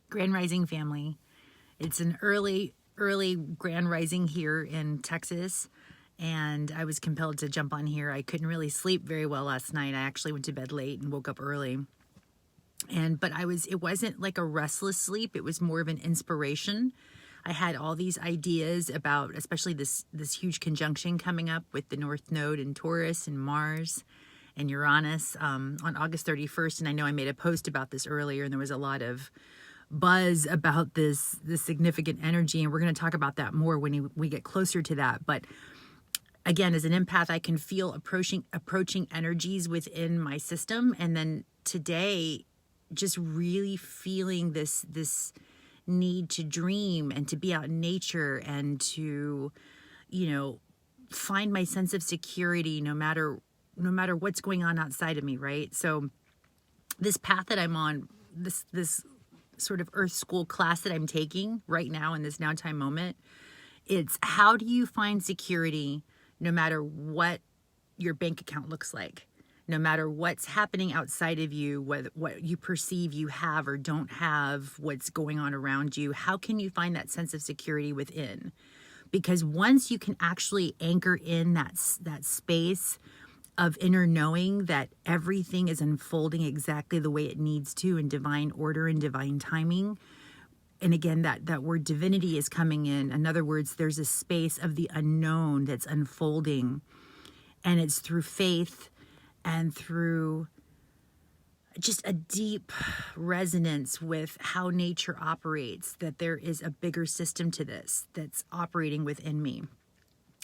Grand Rising family. It's an early Grand Rising here in Texas, and I was compelled to jump on here. I couldn't really sleep very well last night. I actually went to bed late and woke up early. But it wasn't like a restless sleep. It was more of an inspiration. I had all these ideas about, especially this huge conjunction coming up with the North Node in Taurus and Mars and Uranus on August 31st. And I know I made a post about this earlier, and there was a lot of buzz about this significant energy, and we're going to talk about that more when we get closer to that. But again, as an empath, I can feel approaching energies within my system, and then today, just really feeling this need to dream and to be out in nature and to, find my sense of security no matter what's going on outside of me, right? So this path that I'm on, this sort of earth school class that I'm taking right now in this now time moment, it's how do you find security no matter what your bank account looks like, no matter what's happening outside of you, what you perceive you have or don't have, what's going on around you. How can you find that sense of security within? Because once you can actually anchor in that space of inner knowing that everything is unfolding exactly the way it needs to in divine order and divine timing. And again, that word divinity is coming in other words, there's a space of the unknown that's unfolding. And it's through faith and through just a deep resonance with how nature operates, that there is a bigger system to this that's operating within me.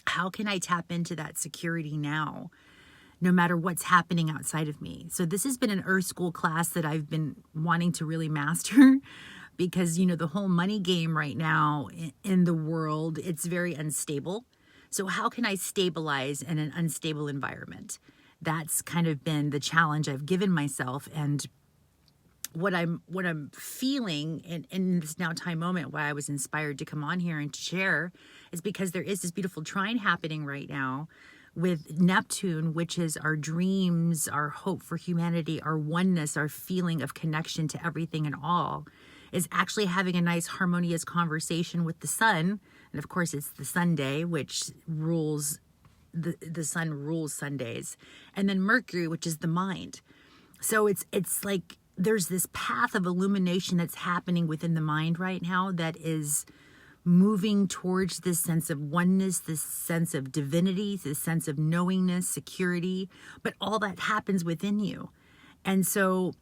How can I tap into that security now, no matter what's happening outside of me? So this has been an Earth School class that I've been wanting to really master because, the whole money game right now in the world, it's very unstable. So how can I stabilize in an unstable environment? That's kind of been the challenge I've given myself. And what I'm feeling in this now time moment, why I was inspired to come on here and to share, is because there is this beautiful trine happening right now with Neptune, which is our dreams, our hope for humanity, our oneness, our feeling of connection to everything and all, is actually having a nice harmonious conversation with the sun. And of course, it's the Sunday, which rules, the sun rules Sundays. And then Mercury, which is the mind. So it's like there's this path of illumination that's happening within the mind right now that is moving towards this sense of oneness, this sense of divinity, this sense of knowingness, security, but all that happens within you. And so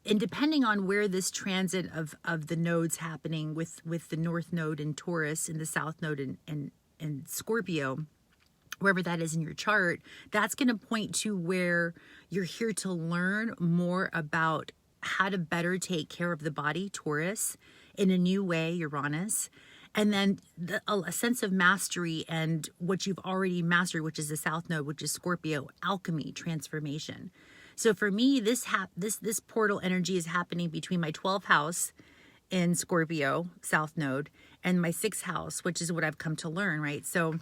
depending on where this transit of the nodes happening with the North Node in Taurus and the South Node in Scorpio, wherever that is in your chart, that's going to point to where you're here to learn more about how to better take care of the body, Taurus, in a new way, Uranus, and then a sense of mastery and what you've already mastered, which is the South Node, which is Scorpio, alchemy, transformation. So for me, this portal energy is happening between my 12th house in Scorpio, South Node, and my 6th house, which is what I've come to learn, right? So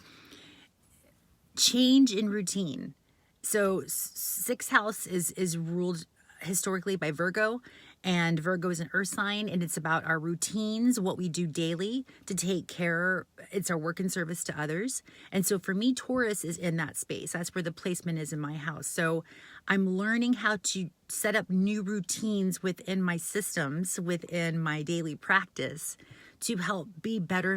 change in routine. So 6th house is ruled historically by Virgo, and Virgo is an earth sign, and it's about our routines, what we do daily to take care. It's our work and service to others. And so for me, Taurus is in that space. That's where the placement is in my house. So I'm learning how to set up new routines within my systems, within my daily practice, to help be better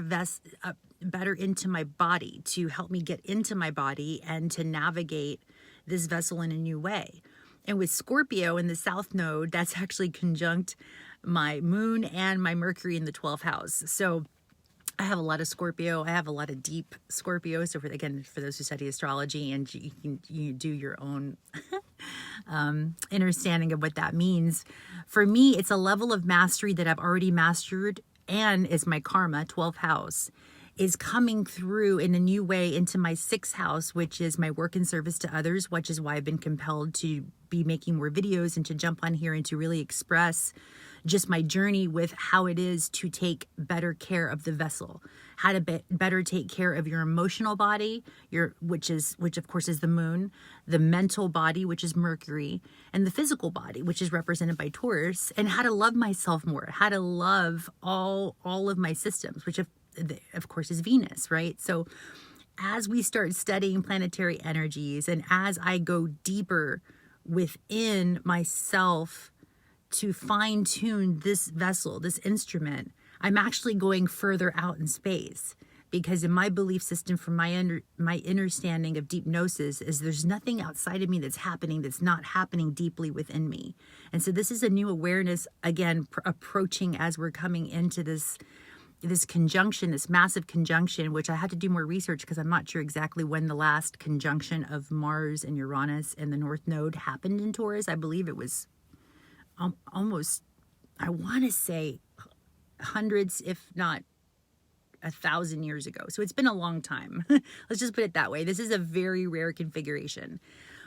into my body, to help me get into my body and to navigate this vessel in a new way. And with Scorpio in the South Node, that's actually conjunct my moon and my Mercury in the 12th house. So I have a lot of Scorpio. I have a lot of deep Scorpio. So for those who study astrology, and you do your own understanding of what that means. For me, it's a level of mastery that I've already mastered, and is my karma, 12th house, is coming through in a new way into my 6th house, which is my work and service to others, which is why I've been compelled to be making more videos and to jump on here and to really express just my journey with how it is to take better care of the vessel, how to better take care of your emotional body, which of course is the moon, the mental body, which is Mercury, and the physical body, which is represented by Taurus, and how to love myself more, how to love all of my systems, which of course is Venus, right? So as we start studying planetary energies and as I go deeper within myself to fine tune this vessel, this instrument, I'm actually going further out in space, because in my belief system, from my understanding of deep gnosis, is there's nothing outside of me that's not happening deeply within me. And so this is a new awareness, again, approaching as we're coming into this conjunction, this massive conjunction, which I had to do more research because I'm not sure exactly when the last conjunction of Mars and Uranus and the North Node happened in Taurus. I believe it was almost, I want to say hundreds, if not 1,000 years ago. So it's been a long time. Let's just put it that way. This is a very rare configuration.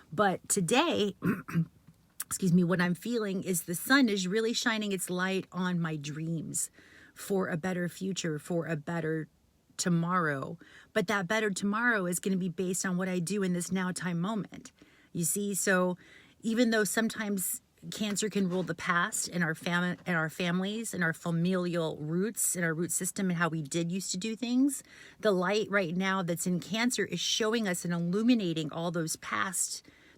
But today, excuse me, what I'm feeling is the sun is really shining its light on my dreams for a better future, for a better tomorrow. But that better tomorrow is going to be based on what I do in this now time moment. You see, so even though sometimes Cancer can rule the past and our families and our familial roots and our root system and how we did used to do things, the light right now that's in Cancer is showing us and illuminating all those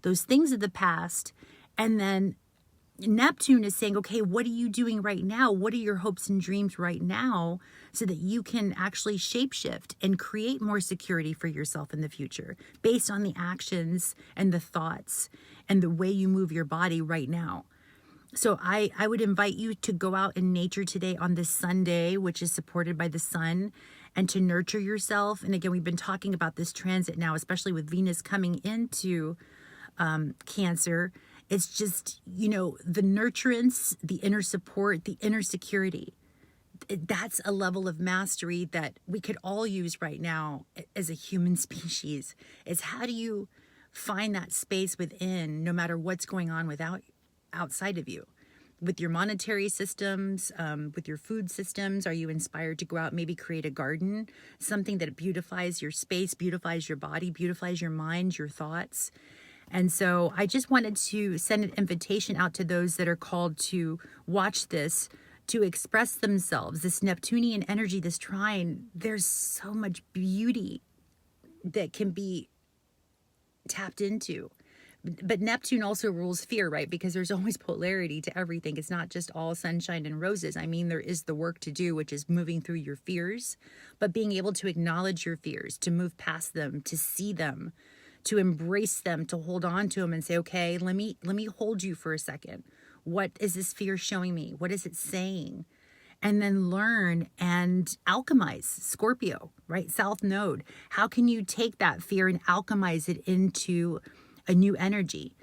things of the past. And then Neptune is saying, okay, what are you doing right now? What are your hopes and dreams right now, so that you can actually shapeshift and create more security for yourself in the future based on the actions and the thoughts and the way you move your body right now. So I would invite you to go out in nature today on this Sunday, which is supported by the sun, and to nurture yourself. And again, we've been talking about this transit now, especially with Venus coming into Cancer. It's just, the nurturance, the inner support, the inner security. That's a level of mastery that we could all use right now as a human species. Is how do you find that space within, no matter what's going on outside of you? With your monetary systems, with your food systems, are you inspired to go out, maybe create a garden, something that beautifies your space, beautifies your body, beautifies your mind, your thoughts? And so I just wanted to send an invitation out to those that are called to watch this, to express themselves. This Neptunian energy, this trine, there's so much beauty that can be tapped into. But Neptune also rules fear, right? Because there's always polarity to everything. It's not just all sunshine and roses. I mean, there is the work to do, which is moving through your fears, but being able to acknowledge your fears, to move past them, to see them, to embrace them, to hold on to them and say, okay, let me hold you for a second. What is this fear showing me? What is it saying? And then learn and alchemize. Scorpio, right? South Node. How can you take that fear and alchemize it into a new energy?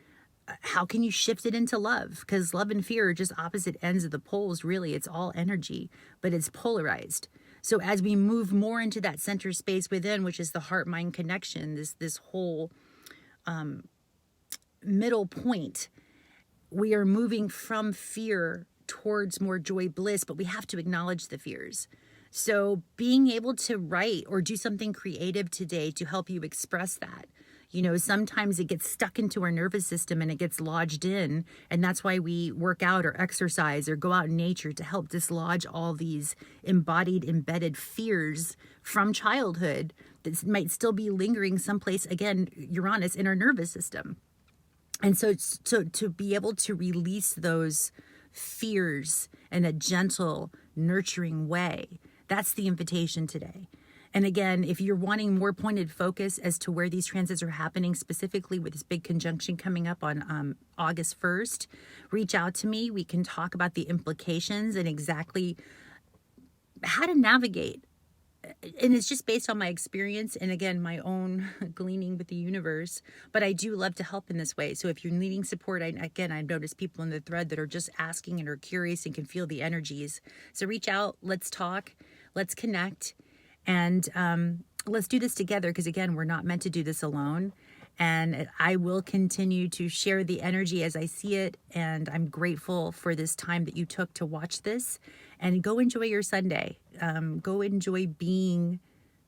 How can you shift it into love? Because love and fear are just opposite ends of the poles, really. It's all energy, but it's polarized. So as we move more into that center space within, which is the heart-mind connection, this whole middle point, we are moving from fear towards more joy, bliss, but we have to acknowledge the fears. So being able to write or do something creative today to help you express that. Sometimes it gets stuck into our nervous system and it gets lodged in. And that's why we work out or exercise or go out in nature to help dislodge all these embodied, embedded fears from childhood that might still be lingering someplace, again, Uranus, in our nervous system. And so to be able to release those fears in a gentle, nurturing way, that's the invitation today. And again, if you're wanting more pointed focus as to where these transits are happening, specifically with this big conjunction coming up on August 1st, reach out to me. We can talk about the implications and exactly how to navigate. And it's just based on my experience and, again, my own gleaning with the universe. But I do love to help in this way. So if you're needing support, I've noticed people in the thread that are just asking and are curious and can feel the energies. So reach out. Let's talk. Let's connect. And let's do this together because, again, we're not meant to do this alone. And I will continue to share the energy as I see it. And I'm grateful for this time that you took to watch this. And go enjoy your Sunday. Go enjoy being,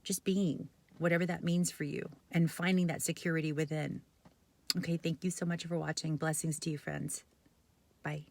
just being, whatever that means for you, and finding that security within. Okay, thank you so much for watching. Blessings to you, friends. Bye.